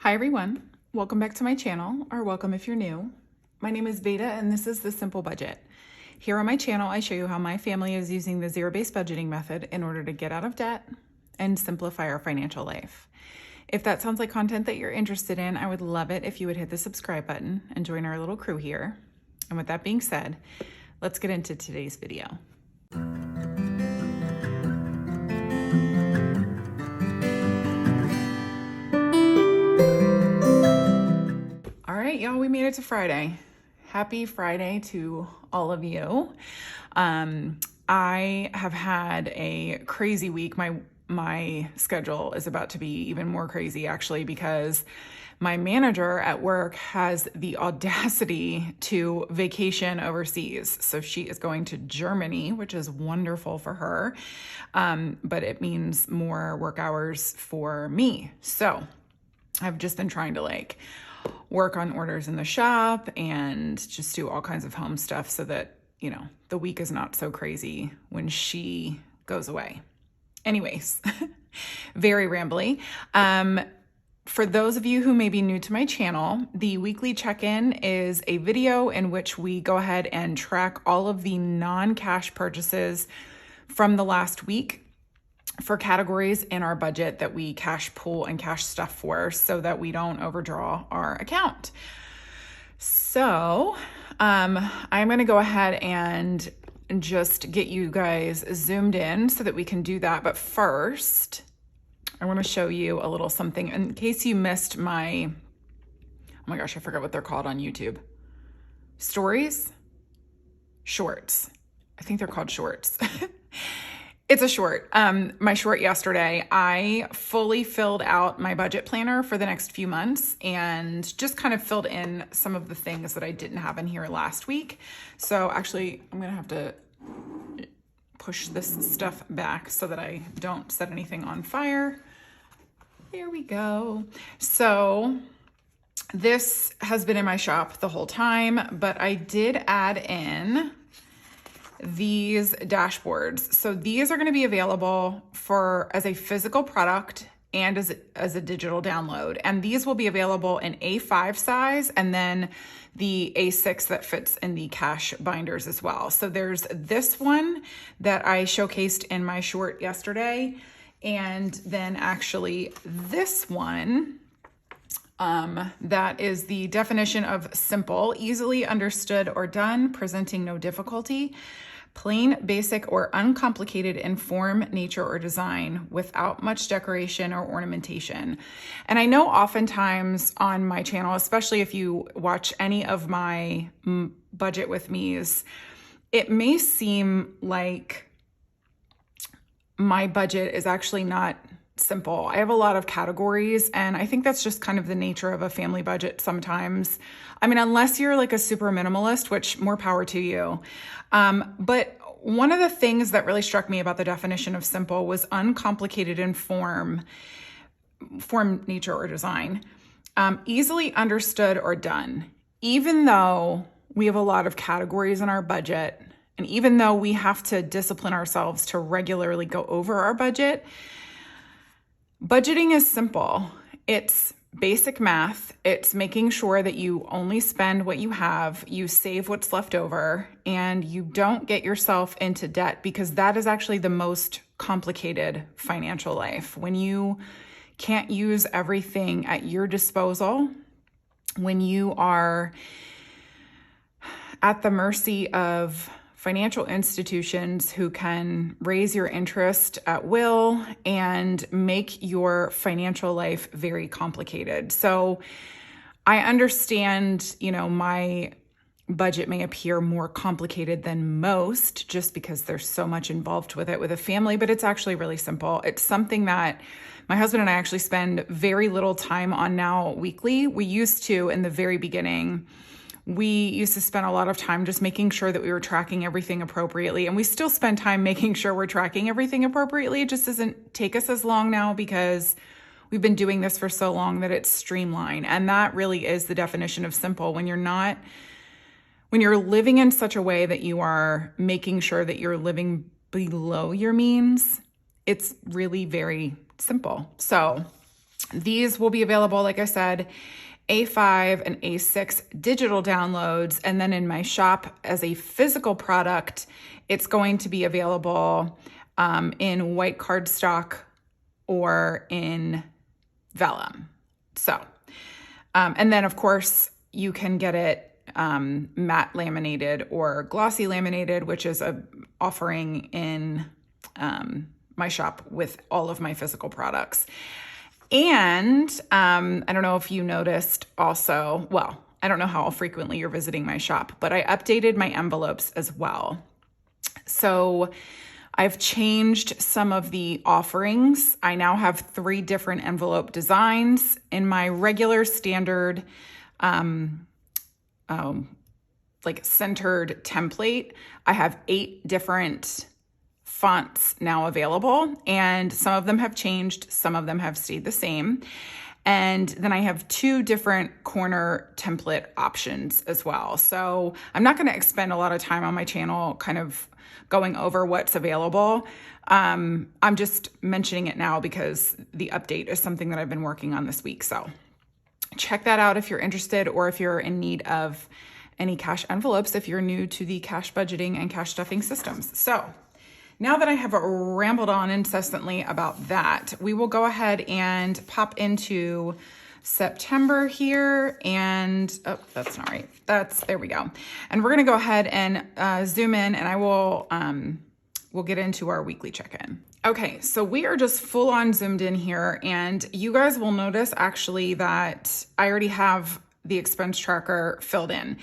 Hi everyone, welcome back to my channel, or welcome if you're new. My name is Veda and this is The Simple Budget. Here on my channel, I show you how my family is using the zero-based budgeting method in order to get out of debt and simplify our financial life. If that sounds like content that you're interested in, I would love it if you would hit the subscribe button and join our little crew here. And with that being said, let's get into today's video. All right, y'all, we made it to Friday. Happy Friday to all of you. I have had a crazy week. My schedule is about to be even more crazy, actually, because my manager at work has the audacity to vacation overseas. So she is going to Germany, which is wonderful for her, but it means more work hours for me. So I've just been trying to work on orders in the shop and just do all kinds of home stuff so that, the week is not so crazy when she goes away. Anyways, very rambly. For those of you who may be new to my channel, the weekly check-in is a video in which we go ahead and track all of the non-cash purchases from the last week for categories in our budget that we cash pool and cash stuff for so that we don't overdraw our account. So I'm going to go ahead and just get you guys zoomed in so that we can do that. But first, I want to show you a little something in case you missed oh my gosh, I forgot what they're called on YouTube. Shorts. I think they're called shorts. It's a short. My short yesterday, I fully filled out my budget planner for the next few months and just kind of filled in some of the things that I didn't have in here last week. So actually, I'm going to have to push this stuff back so that I don't set anything on fire. There we go. So this has been in my shop the whole time, but I did add in these dashboards. So these are going to be available as a physical product and as a digital download. And these will be available in A5 size and then the A6 that fits in the cash binders as well. So there's this one that I showcased in my short yesterday. And then actually this one, that is the definition of simple, easily understood or done, presenting no difficulty, plain, basic, or uncomplicated in form, nature, or design without much decoration or ornamentation. And I know oftentimes on my channel, especially if you watch any of my budget with me's, it may seem like my budget is actually not simple. I have a lot of categories, and I think that's just kind of the nature of a family budget sometimes. I mean, unless you're like a super minimalist, which more power to you. But one of the things that really struck me about the definition of simple was uncomplicated in form, nature, or design, easily understood or done. Even though we have a lot of categories in our budget, and even though we have to discipline ourselves to regularly go over our budget, budgeting is simple. It's basic math. It's making sure that you only spend what you have, you save what's left over, and you don't get yourself into debt, because that is actually the most complicated financial life. When you can't use everything at your disposal, when you are at the mercy of financial institutions who can raise your interest at will and make your financial life very complicated. So I understand, my budget may appear more complicated than most just because there's so much involved with it with a family, but it's actually really simple. It's something that my husband and I actually spend very little time on now weekly. We used to in the very beginning. We used to spend a lot of time just making sure that we were tracking everything appropriately. And we still spend time making sure we're tracking everything appropriately. It just doesn't take us as long now because we've been doing this for so long that it's streamlined. And that really is the definition of simple. When you're living in such a way that you are making sure that you're living below your means, it's really very simple. So These will be available, like I said, A5 and A6 digital downloads. And then in my shop as a physical product, it's going to be available in white cardstock or in vellum. So, and then of course you can get it matte laminated or glossy laminated, which is a offering in my shop with all of my physical products. And I don't know if you noticed also, well, I don't know how frequently you're visiting my shop, but I updated my envelopes as well. So I've changed some of the offerings. I now have 3 different envelope designs. In my regular standard like centered template, I have 8 different fonts now available, and some of them have changed, some of them have stayed the same. And then I have 2 different corner template options as well. So I'm not going to expend a lot of time on my channel kind of going over what's available. I'm just mentioning it now because the update is something that I've been working on this week. So check that out if you're interested, or if you're in need of any cash envelopes, if you're new to the cash budgeting and cash stuffing systems. So now that I have rambled on incessantly about that, we will go ahead and pop into September here. And, oh, that's not right. There we go. And we're going to go ahead and zoom in, and I will, we'll get into our weekly check-in. Okay, so we are just full on zoomed in here, and you guys will notice actually that I already have the expense tracker filled in.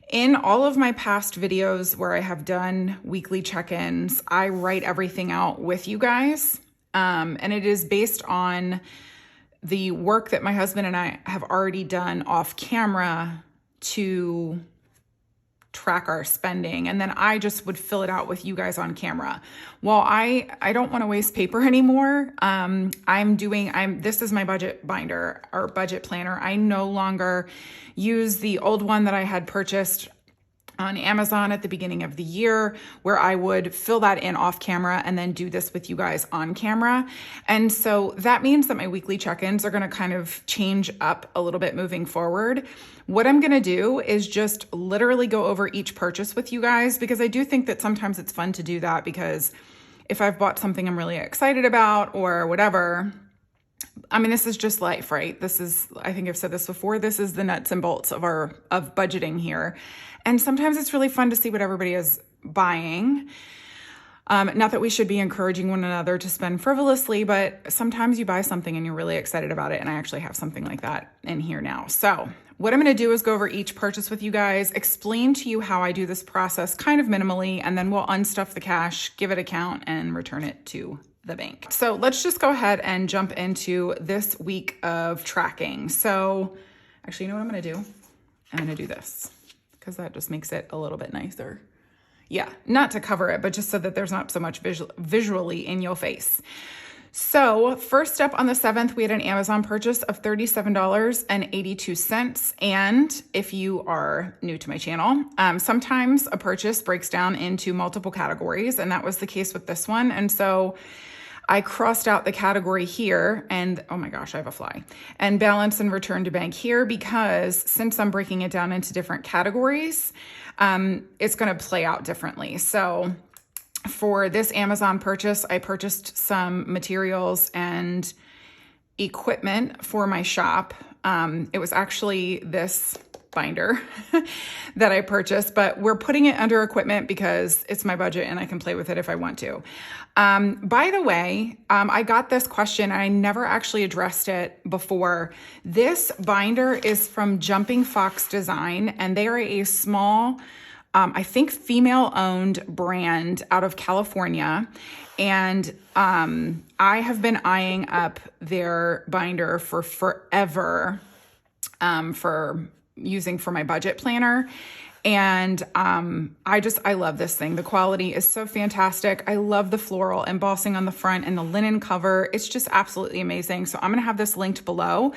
In all of my past videos where I have done weekly check-ins, I write everything out with you guys, and it is based on the work that my husband and I have already done off camera to track our spending, and then I just would fill it out with you guys on camera. Well, I don't want to waste paper anymore. This is my budget binder or budget planner. I no longer use the old one that I had purchased on Amazon at the beginning of the year, where I would fill that in off camera and then do this with you guys on camera. And so that means that my weekly check-ins are going to kind of change up a little bit moving forward. What I'm going to do is just literally go over each purchase with you guys, because I do think that sometimes it's fun to do that, because if I've bought something I'm really excited about or whatever, I mean, this is just life, right? This is, I think I've said this before, this is the nuts and bolts of budgeting here. And sometimes it's really fun to see what everybody is buying. Not that we should be encouraging one another to spend frivolously, but sometimes you buy something and you're really excited about it. And I actually have something like that in here now. So what I'm going to do is go over each purchase with you guys, explain to you how I do this process kind of minimally, and then we'll unstuff the cash, give it a count, and return it to the bank. So let's just go ahead and jump into this week of tracking. So actually, you know what I'm going to do? I'm going to do this, because that just makes it a little bit nicer. Yeah, not to cover it, but just so that there's not so much visually in your face. So first up on the 7th, we had an Amazon purchase of $37.82. And if you are new to my channel, sometimes a purchase breaks down into multiple categories, and that was the case with this one. And so I crossed out the category here, and oh my gosh, I have a fly, and balance and return to bank here, because since I'm breaking it down into different categories, it's going to play out differently. So for this Amazon purchase, I purchased some materials and equipment for my shop. It was actually this binder that I purchased, but we're putting it under equipment because it's my budget and I can play with it if I want to. By the way, I got this question and I never actually addressed it before. This binder is from Jumping Fox Design, and they are a small, I think female-owned brand out of California. And I have been eyeing up their binder for forever, for using for my budget planner. And I love this thing. The quality is so fantastic. I love the floral embossing on the front and the linen cover. It's just absolutely amazing. So I'm going to have this linked below.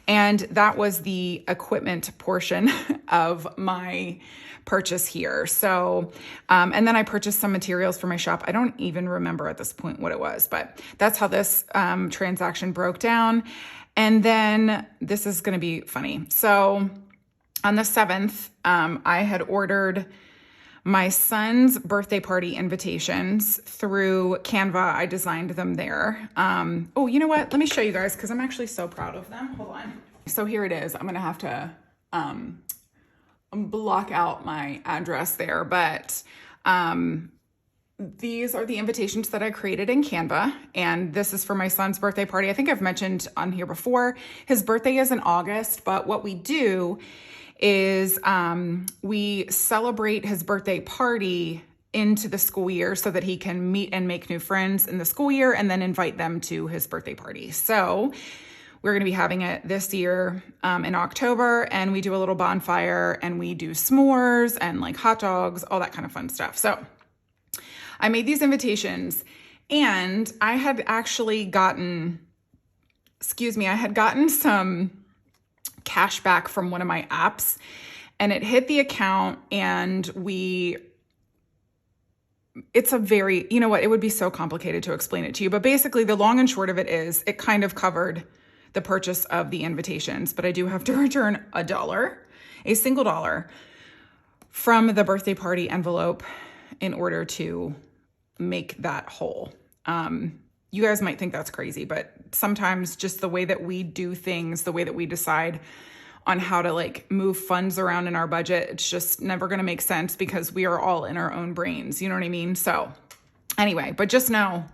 And that was the equipment portion of my purchase here. So, and then I purchased some materials for my shop. I don't even remember at this point what it was, but that's how this transaction broke down. And then this is going to be funny. So on the 7th, I had ordered my son's birthday party invitations through Canva. I designed them there. Oh, you know what? Let me show you guys because I'm actually so proud of them. Hold on. So here it is. I'm going to have to block out my address there, but these are the invitations that I created in Canva, and this is for my son's birthday party. I think I've mentioned on here before, his birthday is in August, but what we do is we celebrate his birthday party into the school year so that he can meet and make new friends in the school year and then invite them to his birthday party. So we're going to be having it this year in October, and we do a little bonfire and we do s'mores and like hot dogs, all that kind of fun stuff. So I made these invitations, and I had actually gotten, some cash back from one of my apps, and it hit the account, and it's a very, you know what, it would be so complicated to explain it to you, but basically the long and short of it is it kind of covered the purchase of the invitations, but I do have to return a single dollar from the birthday party envelope in order to make that whole. You guys might think that's crazy, but sometimes just the way that we do things, the way that we decide on how to like move funds around in our budget, it's just never going to make sense because we are all in our own brains. You know what I mean? So anyway, but just know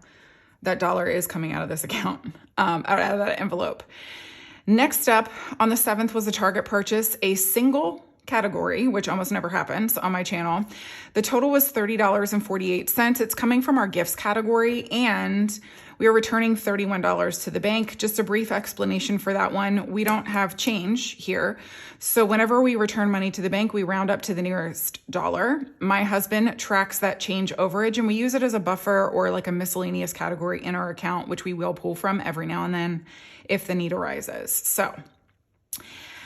that dollar is coming out of this account, out of that envelope. Next up on the 7th was a Target purchase, a single category, which almost never happens on my channel. The total was $30.48. It's coming from our gifts category, and we are returning $31 to the bank. Just a brief explanation for that one. We don't have change here. So whenever we return money to the bank, we round up to the nearest dollar. My husband tracks that change overage, and we use it as a buffer or like a miscellaneous category in our account, which we will pull from every now and then if the need arises. So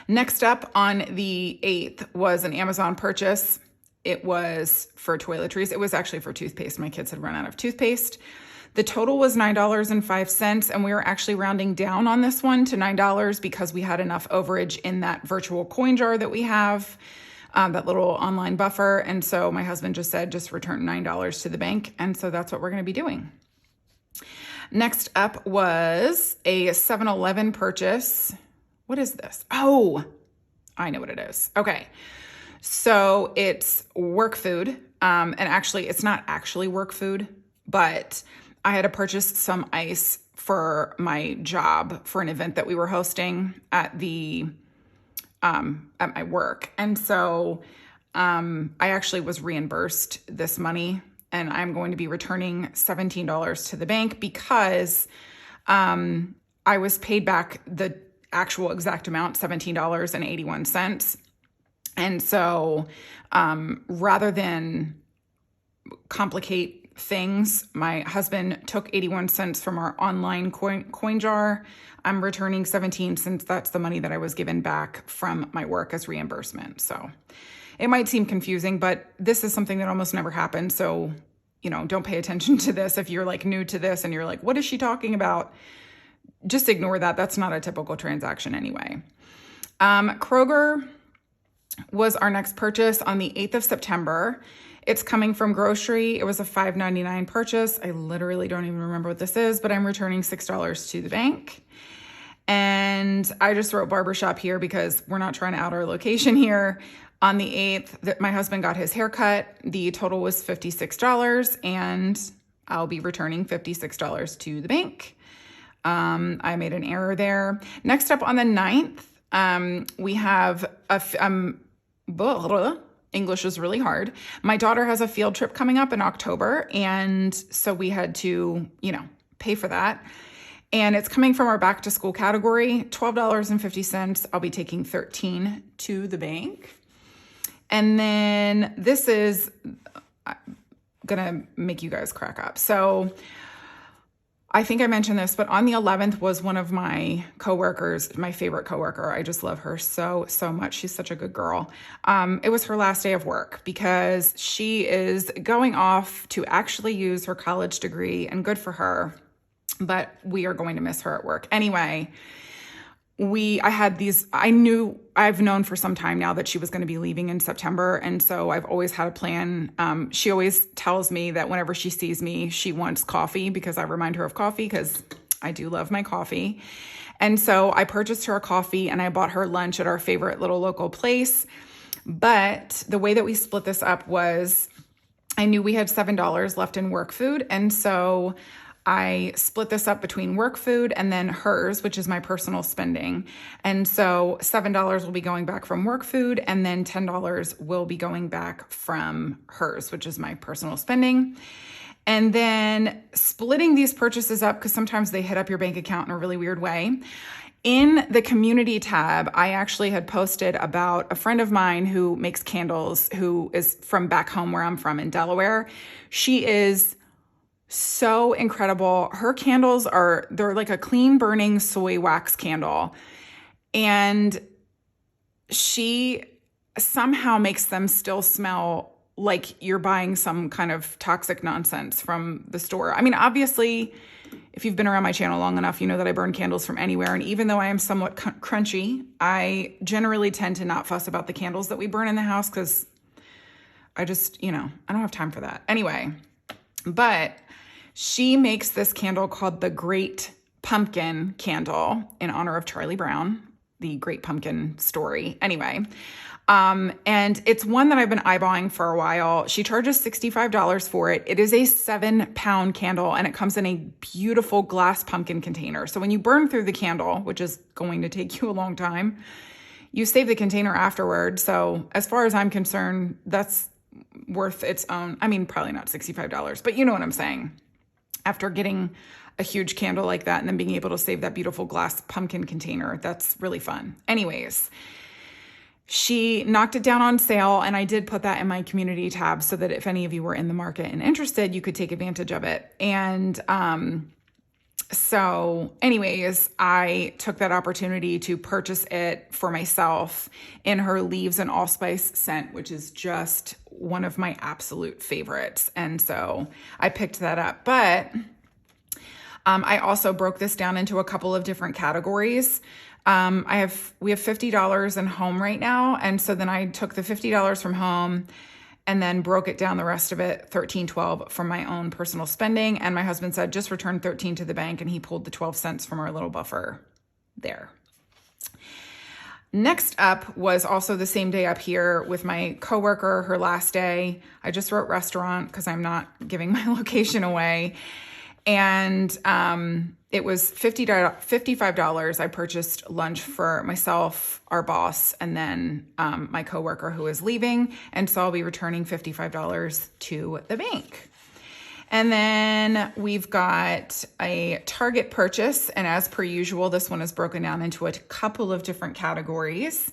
next up on the 8th was an Amazon purchase. It was for toiletries. It was actually for toothpaste. My kids had run out of toothpaste. The total was $9.05, and we were actually rounding down on this one to $9 because we had enough overage in that virtual coin jar that we have, that little online buffer. And so my husband just said, just return $9 to the bank. And so that's what we're going to be doing. Next up was a 7-Eleven purchase. What is this? Oh, I know what it is. Okay. So it's work food. And actually, it's not actually work food, but I had to purchase some ice for my job for an event that we were hosting at my work. And so I actually was reimbursed this money, and I'm going to be returning $17 to the bank because I was paid back the actual exact amount, $17.81. And so rather than complicate things, my husband took 81 cents from our online coin jar. I'm returning 17 since that's the money that I was given back from my work as reimbursement. So it might seem confusing, but this is something that almost never happens. So, don't pay attention to this. If you're like new to this and you're like, what is she talking about? Just ignore that. That's not a typical transaction anyway. Kroger was our next purchase on the 8th of September. It's coming from grocery. It was a $5.99 purchase. I literally don't even remember what this is, but I'm returning $6 to the bank. And I just wrote barbershop here because we're not trying to out our location here. On the 8th, my husband got his haircut. The total was $56, and I'll be returning $56 to the bank. I made an error there. Next up on the 9th, we have English is really hard. My daughter has a field trip coming up in October, and so we had to, pay for that. And it's coming from our back to school category, $12.50. I'll be taking $13 to the bank. And then this is gonna make you guys crack up. So I think I mentioned this, but on the 11th was one of my coworkers, my favorite coworker. I just love her so much. She's such a good girl. It was her last day of work because she is going off to actually use her college degree, and good for her, but we are going to miss her at work. Anyway, I've known for some time now that she was going to be leaving in September. And so I've always had a plan. She always tells me that whenever she sees me, she wants coffee because I remind her of coffee because I do love my coffee. And so I purchased her a coffee and I bought her lunch at our favorite little local place. But the way that we split this up was I knew we had $7 left in work food. And so I split this up between work food and then hers, which is my personal spending. And so $7 will be going back from work food, and then $10 will be going back from hers, which is my personal spending. And then splitting these purchases up, because sometimes they hit up your bank account in a really weird way. In the community tab, I actually had posted about a friend of mine who makes candles, who is from back home where I'm from in Delaware. She is so incredible. Her candles they're like a clean burning soy wax candle. And she somehow makes them still smell like you're buying some kind of toxic nonsense from the store. I mean, obviously, if you've been around my channel long enough, you know that I burn candles from anywhere. And even though I am somewhat crunchy, I generally tend to not fuss about the candles that we burn in the house because I just, I don't have time for that. Anyway, but she makes this candle called the Great Pumpkin Candle in honor of Charlie Brown, the Great Pumpkin story. Anyway, and it's one that I've been eyeballing for a while. She charges $65 for it. It is a 7-pound candle and it comes in a beautiful glass pumpkin container. So when you burn through the candle, which is going to take you a long time, you save the container afterward. So as far as I'm concerned, that's worth its own. I mean, probably not $65, but you know what I'm saying. After getting a huge candle like that and then being able to save that beautiful glass pumpkin container, that's really fun. Anyways, she knocked it down on sale, and I did put that in my community tab so that if any of you were in the market and interested, you could take advantage of it. And so anyways, I took that opportunity to purchase it for myself in her Leaves and Allspice scent, which is just one of my absolute favorites. And so I picked that up. But I also broke this down into a couple of different categories. We have $50 in home right now. And so then I took the $50 from home and then broke it down, the rest of it, $13.12 from my own personal spending. And my husband said, just return $13 to the bank. And he pulled the 12 cents from our little buffer there. Next up was also the same day up here with my coworker, her last day. I just wrote restaurant because I'm not giving my location away. And it was $55. I purchased lunch for myself, our boss, and then my coworker who is leaving. And so I'll be returning $55 to the bank. And then we've got a Target purchase. And as per usual, this one is broken down into a couple of different categories.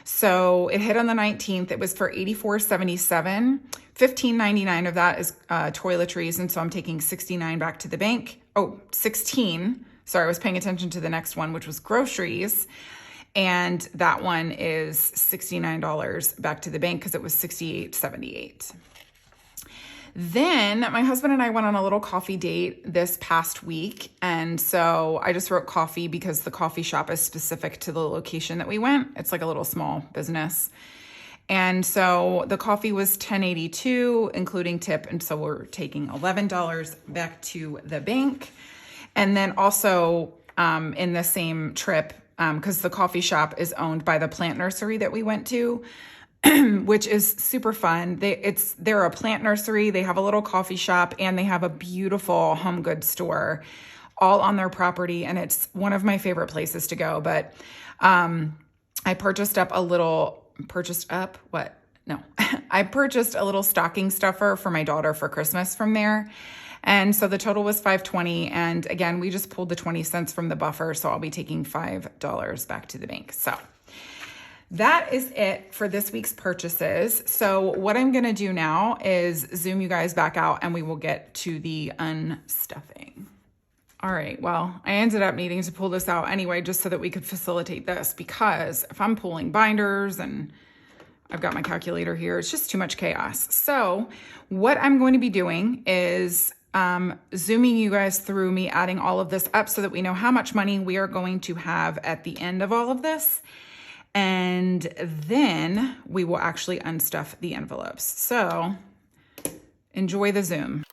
So it hit on the 19th. It was for $84.77. $15.99 of that is toiletries. And so I'm taking $69 back to the bank. Oh, 16. Sorry, I was paying attention to the next one, which was groceries. And that one is $69 back to the bank because it was $68.78. Then my husband and I went on a little coffee date this past week. And so I just wrote coffee because the coffee shop is specific to the location that we went. It's like a little small business. And so the coffee was $10.82, including tip. And so we're taking $11 back to the bank. And then also in the same trip, because the coffee shop is owned by the plant nursery that we went to, which is super fun. They're a plant nursery. They have a little coffee shop and they have a beautiful home goods store all on their property. And it's one of my favorite places to go. But I purchased a little stocking stuffer for my daughter for Christmas from there. And so the total was $5.20. And again, we just pulled the 20 cents from the buffer. So I'll be taking $5 back to the bank. So that is it for this week's purchases. So what I'm going to do now is zoom you guys back out and we will get to the unstuffing. All right, well, I ended up needing to pull this out anyway, just so that we could facilitate this, because if I'm pulling binders and I've got my calculator here, it's just too much chaos. So what I'm going to be doing is zooming you guys through me adding all of this up so that we know how much money we are going to have at the end of all of this. And then we will actually unstuff the envelopes. So enjoy the Zoom.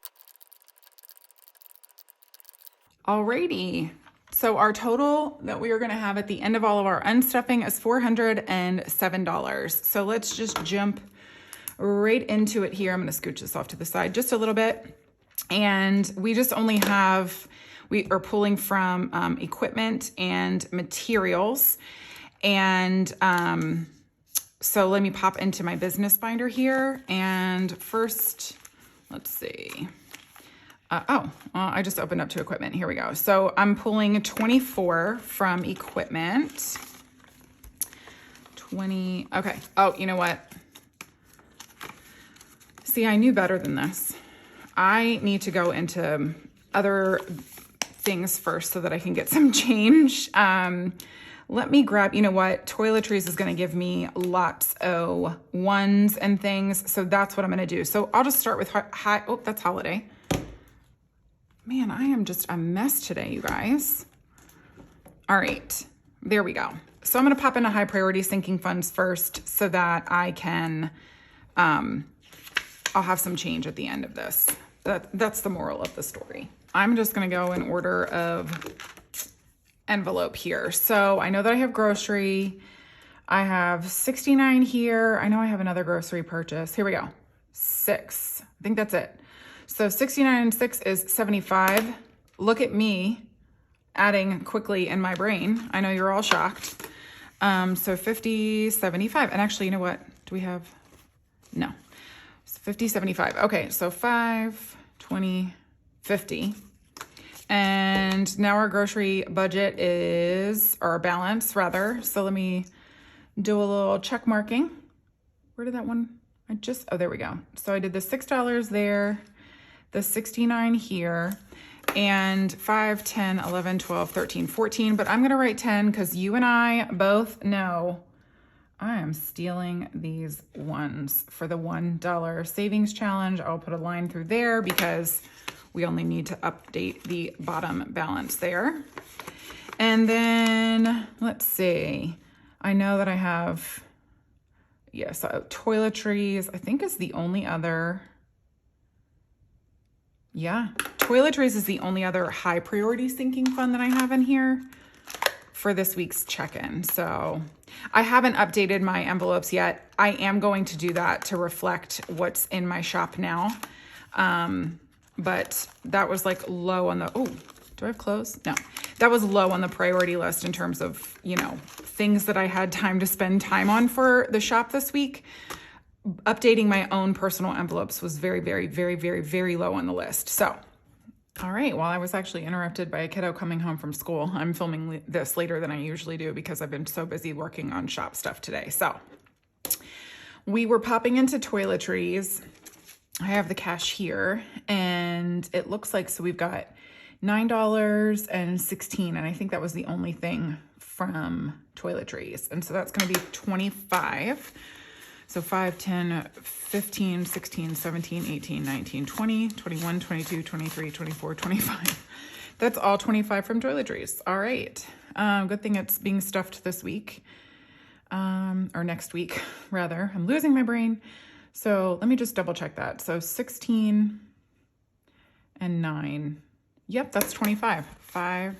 Alrighty. So our total that we are going to have at the end of all of our unstuffing is $407. So let's just jump right into it here. I'm going to scooch this off to the side just a little bit. And we just only have, we are pulling from equipment and materials. And so let me pop into my business binder here. And first, let's see. I just opened up to equipment. Here we go. So I'm pulling 24 from equipment. 20. Okay. Oh, you know what? See, I knew better than this. I need to go into other things first so that I can get some change. Let me grab, you know what? Toiletries is going to give me lots of ones and things. So that's what I'm going to do. So I'll just start with high. Oh, that's holiday. Man, I am just a mess today, you guys. All right, there we go. So I'm going to pop into high priority sinking funds first so that I can, I'll have some change at the end of this. That's the moral of the story. I'm just going to go in order of envelope here. So I know that I have grocery. I have 69 here. I know I have another grocery purchase. Here we go. 6. I think that's it. So 69 and 6 is 75. Look at me adding quickly in my brain. I know you're all shocked. So 50, 75. And actually, you know what? Do we have? No. 50, 75. Okay, so 5, 20, 50. And now our grocery budget is, or our balance rather. So let me do a little check marking. Where did that one? Oh, there we go. So I did the $6 there, the 69 here, and 5, 10, 11, 12, 13, 14. But I'm going to write 10 because you and I both know I am stealing these ones for the $1 savings challenge. I'll put a line through there because we only need to update the bottom balance there. And then let's see. I know that I have, yes, toiletries, I think is the only other. Yeah, toiletries is the only other high priority sinking fund that I have in here for this week's check-in. So I haven't updated my envelopes yet. I am going to do that to reflect what's in my shop now. But that was like low on the, oh, do I have clothes? No, that was low on the priority list in terms of, you know, things that I had time to spend time on for the shop this week. Updating my own personal envelopes was very, very, very, very, very low on the list. So, all right. Well, I was actually interrupted by a kiddo coming home from school. I'm filming this later than I usually do because I've been so busy working on shop stuff today. So we were popping into toiletries. I have the cash here and it looks like, so we've got $9.16. And I think that was the only thing from toiletries. And so that's going to be 25. So 5, 10, 15, 16, 17, 18, 19, 20, 21, 22, 23, 24, 25. That's all 25 from toiletries. All right. Good thing it's being stuffed this week. Or next week, rather. I'm losing my brain. So let me just double check that. So 16 and 9. Yep, that's 25. 5,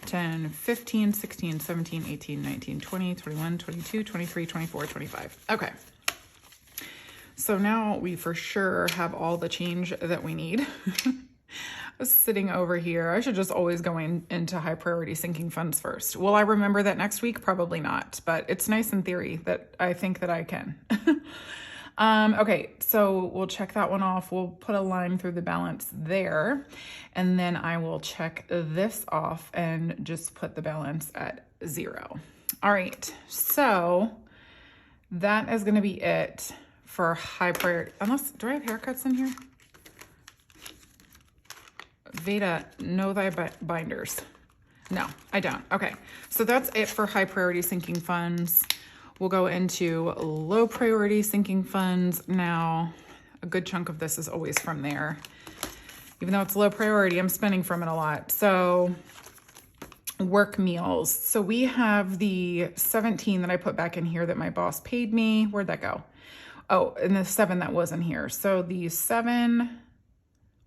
10, 15, 16, 17, 18, 19, 20, 21, 22, 23, 24, 25. Okay. So now we for sure have all the change that we need. I was sitting over here. I should just always go into high priority sinking funds first. Will I remember that next week? Probably not, but it's nice in theory that I think that I can. Okay, so we'll check that one off. We'll put a line through the balance there, and then I will check this off and just put the balance at 0. All right, so that is going to be it for high priority. Unless, do I have haircuts in here? Veda, know thy binders. No, I don't. Okay, so that's it for high priority sinking funds. We'll go into low priority sinking funds now. A good chunk of this is always from there. Even though it's low priority, I'm spending from it a lot. So work meals. So we have the 17 that I put back in here that my boss paid me. Where'd that go? Oh, and the 7 that wasn't here. So the 7,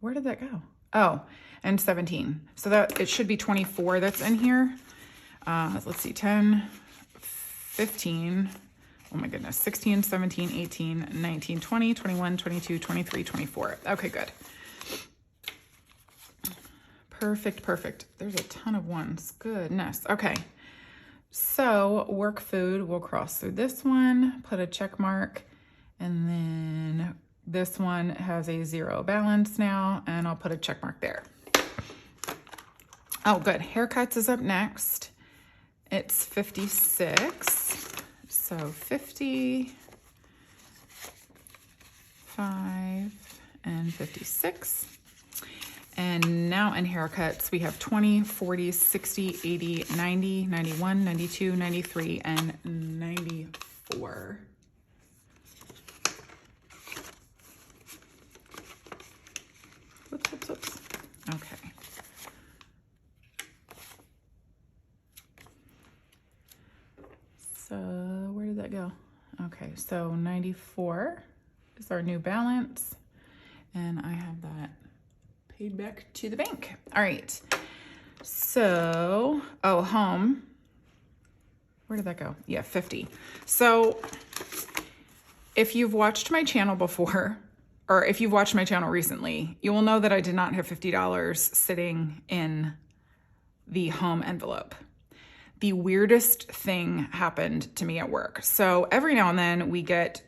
where did that go? Oh, and 17. So that it should be 24 that's in here. Let's see, 10, 15, oh my goodness, 16, 17, 18, 19, 20, 21, 22, 23, 24. Okay, good. Perfect, perfect. There's a ton of ones. Goodness. Okay. So work food, we'll cross through this one, put a check mark, and then this one has a 0 balance now, and I'll put a check mark there. Oh, good. Haircuts is up next. It's 56. So 50, 5, and 56. And now in haircuts, we have 20, 40, 60, 80, 90, 91, 92, 93, and 94. Whoops, whoops, whoops. Okay. So where did that go? Okay, so 94 is our new balance. And I have that paid back to the bank. All right. So, oh, home. Where did that go? Yeah, 50. So if you've watched my channel before, or if you've watched my channel recently, you will know that I did not have $50 sitting in the home envelope. The weirdest thing happened to me at work. So every now and then we get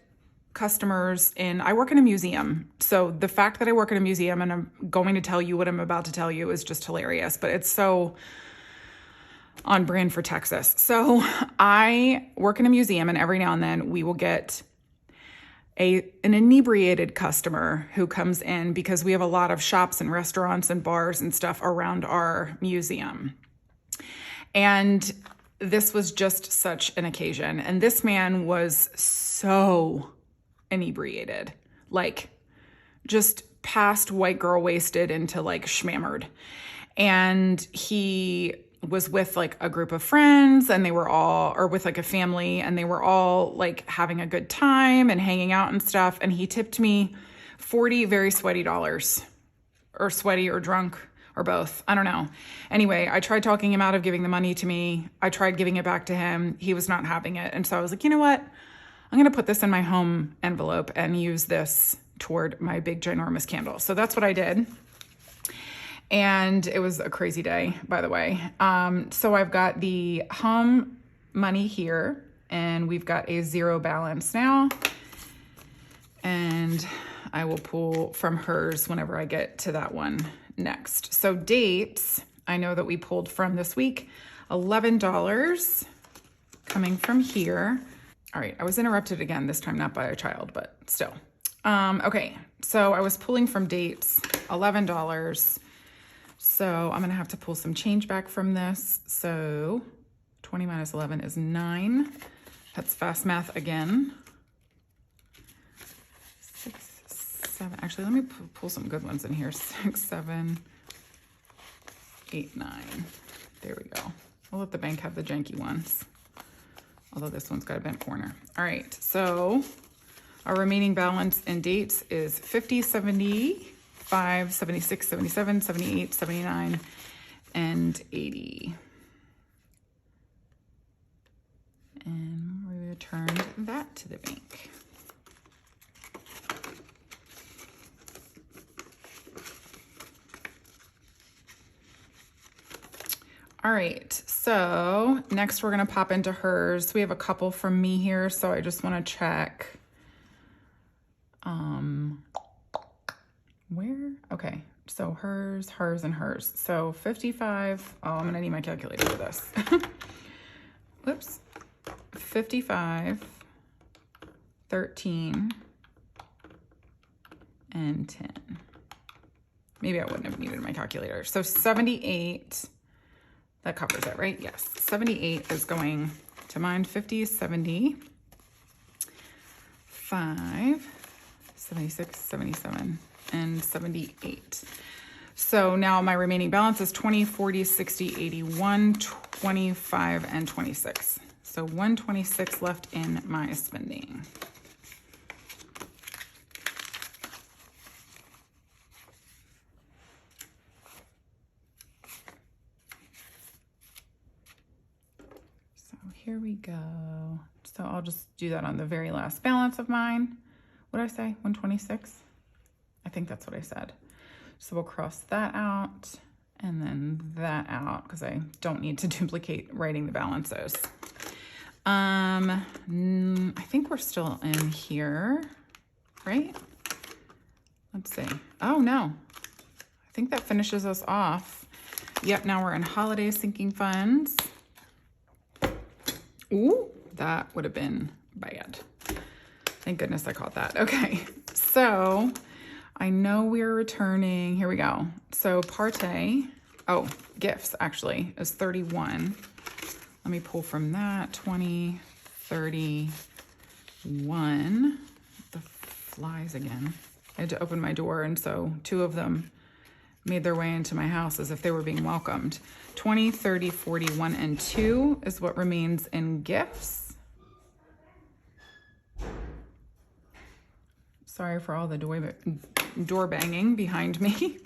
customers in, I work in a museum. So the fact that I work in a museum and I'm going to tell you what I'm about to tell you is just hilarious, but it's so on brand for Texas. So I work in a museum and every now and then we will get an inebriated customer who comes in because we have a lot of shops and restaurants and bars and stuff around our museum. And this was just such an occasion. And this man was so inebriated, like just past white girl wasted into like schmammered. And he was with like a group of friends and they were all, or with like a family, and they were all like having a good time and hanging out and stuff. And he tipped me 40 very sweaty dollars, or sweaty or drunk or both. I don't know. Anyway, I tried talking him out of giving the money to me. I tried giving it back to him. He was not having it. And so I was like, you know what? I'm going to put this in my home envelope and use this toward my big ginormous candle. So that's what I did. And it was a crazy day, by the way. So I've got the home money here and we've got a 0 balance now. And I will pull from hers whenever I get to that one next. So dates, I know that we pulled from this week, $11 coming from here. All right, I was interrupted again, this time not by a child, but still. Okay, so I was pulling from dates, $11. So I'm gonna have to pull some change back from this. So 20 minus 11 is 9. That's fast math again. 6, 7, actually let me pull some good ones in here. 6, 7, 8, 9. There we go. We'll let the bank have the janky ones. Although this one's got a bent corner. All right, so our remaining balance in dates is 50, 75, 76, 77, 78, 79, and 80. And we returned that to the bank. All right, so next we're gonna pop into hers. We have a couple from me here, so I just wanna check. Where? Okay, so hers, and hers. So 55, oh, I'm gonna need my calculator for this. Whoops. 55, 13, and 10. Maybe I wouldn't have needed my calculator. So 78, that covers it, right? Yes, 78 is going to mine. 50, 70, 5, 76, 77, and 78. So now my remaining balance is 20, 40, 60, 81, 25, and 26. So 126 left in my spending. So here we go. So I'll just do that on the very last balance of mine. What did I say? 126? I think that's what I said. So we'll cross that out and then that out because I don't need to duplicate writing the balances. I think we're still in here, right? Let's see. Oh no, I think that finishes us off. Yep, now we're in holiday sinking funds. Ooh, that would have been bad. Thank goodness I caught that. Okay, so I know we're returning. Here we go. So gifts actually is 31. Let me pull from that. 20, 31. The flies again. I had to open my door, and so 2 of them made their way into my house as if they were being welcomed. 20, 30, 41, and 2 is what remains in gifts. Sorry for all the door banging behind me.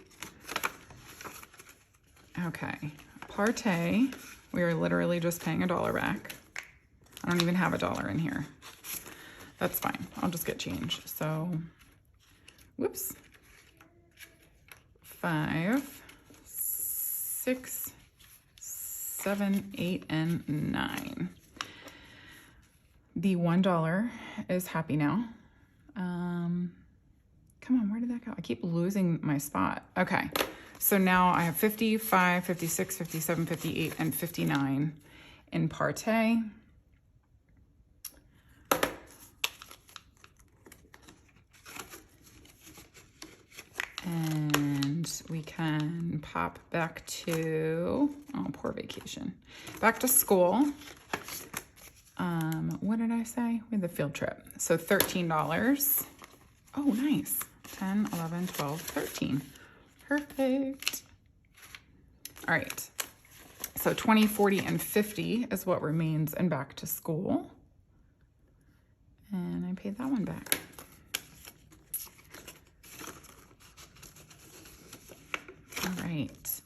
Okay, Partey, we are literally just paying $1 back. I don't even have $1 in here. That's fine, I'll just get change. So, whoops. 5, 6, 7, 8, and 9. The $1 is happy now. Come on, where did that go? I keep losing my spot. Okay, so now I have 55, 56, 57, 58, and 59 in Partey. And we can pop back to, oh, poor vacation. Back to school. What did I say? We had the field trip. So $13. Oh, nice. 10, 11, 12, 13. Perfect. All right. So 20, 40, and 50 is what remains in back to school. And I paid that one back. All right.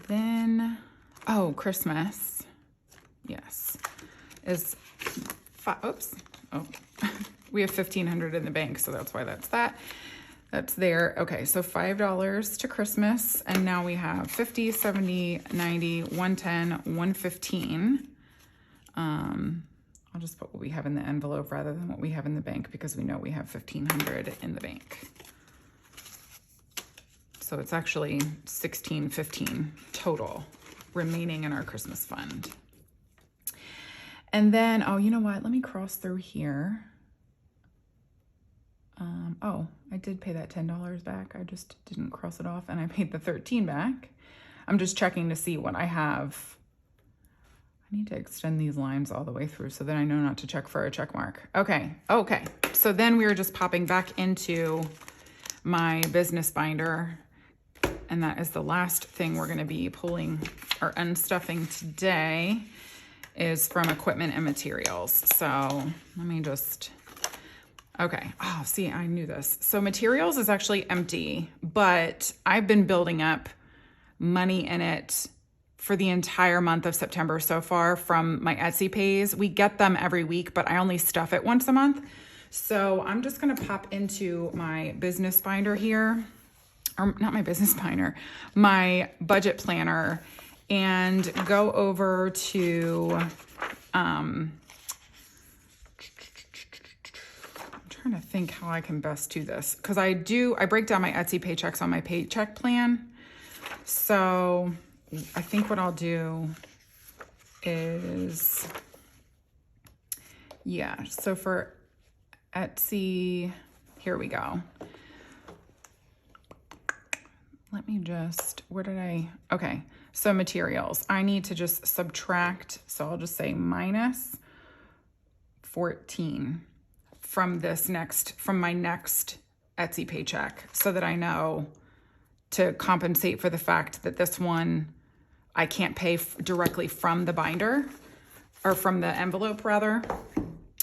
Then, oh, Christmas. Yes. Is oops. Oh, we have $1,500 in the bank, so that's why that's that. That's there. Okay, so $5 to Christmas, and now we have 50, 70, 90, 110, 115. I'll just put what we have in the envelope rather than what we have in the bank because we know we have $1,500 in the bank. So it's actually $1,615 total remaining in our Christmas fund. And then, oh, you know what? Let me cross through here. Oh, I did pay that $10 back. I just didn't cross it off, and I paid the 13 back. I'm just checking to see what I have. I need to extend these lines all the way through so that I know not to check for a check mark. Okay, okay. So then we are just popping back into my business binder, and that is the last thing we're going to be pulling or unstuffing today is from equipment and materials. So let me just, okay. Oh, see, I knew this. So materials is actually empty, but I've been building up money in it for the entire month of September so far from my Etsy pays. We get them every week, but I only stuff it once a month. So I'm just gonna pop into my business binder here, or not my business binder, my budget planner, and go over to, I'm trying to think how I can best do this. Cause I break down my Etsy paychecks on my paycheck plan. So I think what I'll do is, yeah, so for Etsy, here we go. Let me just, okay. So materials, I need to just subtract. So I'll just say minus 14 from my next Etsy paycheck so that I know to compensate for the fact that this one I can't pay directly from the binder, or from the envelope rather.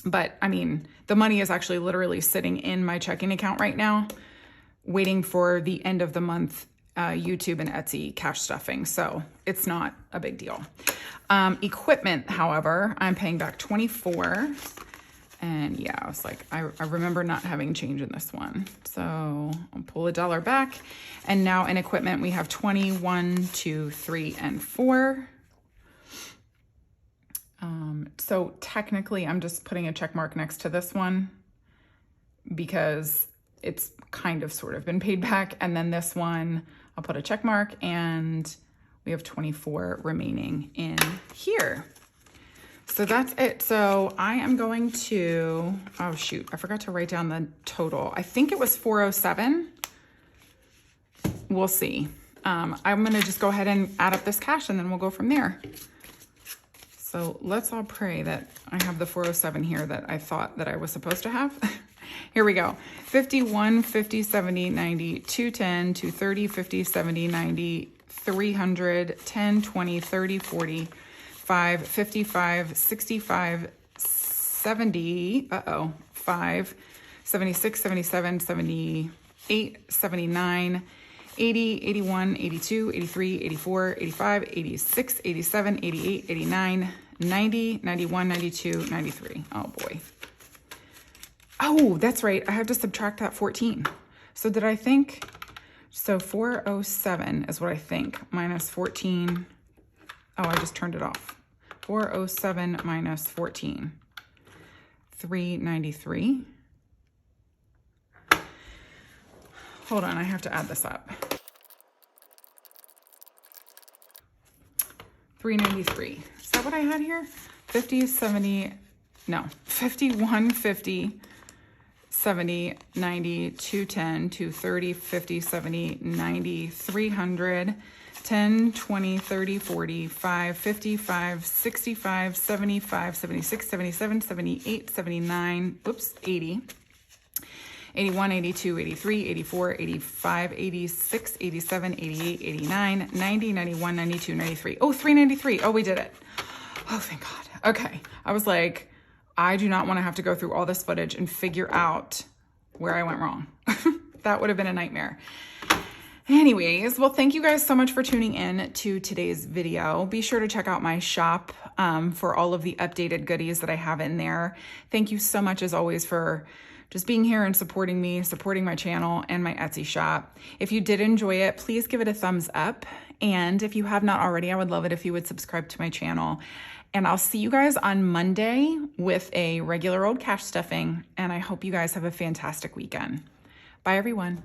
But I mean, the money is actually literally sitting in my checking account right now, waiting for the end of the month YouTube and Etsy cash stuffing. So it's not a big deal. Equipment, however, I'm paying back $24. And yeah, I was like, I remember not having change in this one. So I'll pull $1 back. And now in equipment, we have 21, 2, 3, and 4. So technically, I'm just putting a check mark next to this one because it's kind of sort of been paid back. And then this one, I'll put a check mark, and we have 24 remaining in here. So that's it. So I am going to, oh shoot, I forgot to write down the total. I think it was 407. We'll see. I'm going to just go ahead and add up this cash, and then we'll go from there. So let's all pray that I have the 407 here that I thought that I was supposed to have. Here we go. 51, 50, 70, 90, 210, 230, 50, 70, 90, 300, 10, 20, 30, 40, 5, 55, 65, 70, 5, 76, 77, 78, 79, 80, 81, 82, 83, 84, 85, 86, 87, 88, 89, 90, 91, 92, 93. Oh boy. Oh, that's right. I have to subtract that 14. So did I think, so 407 is what I think, minus 14. Oh, I just turned it off. 407 minus 14. 393. Hold on, I have to add this up. 393. Is that what I had here? 50, 70, no, 51, 50, 70, 90, 210, 230, 50, 70, 90, 300, 10, 20, 30, 40, 5, 55, 65, 75, 76, 77, 78, 79, whoops, 80. 81, 82, 83, 84, 85, 86, 87, 88, 89, 90, 91, 92, 93. Oh, 393. Oh, we did it. Oh, thank God. Okay. I was like, I do not want to have to go through all this footage and figure out where I went wrong. That would have been a nightmare. Anyways, well, thank you guys so much for tuning in to today's video. Be sure to check out my shop for all of the updated goodies that I have in there. Thank you so much, as always, for just being here and supporting me, supporting my channel and my Etsy shop. If you did enjoy it, please give it a thumbs up. And if you have not already, I would love it if you would subscribe to my channel. And I'll see you guys on Monday with a regular old cash stuffing. And I hope you guys have a fantastic weekend. Bye, everyone.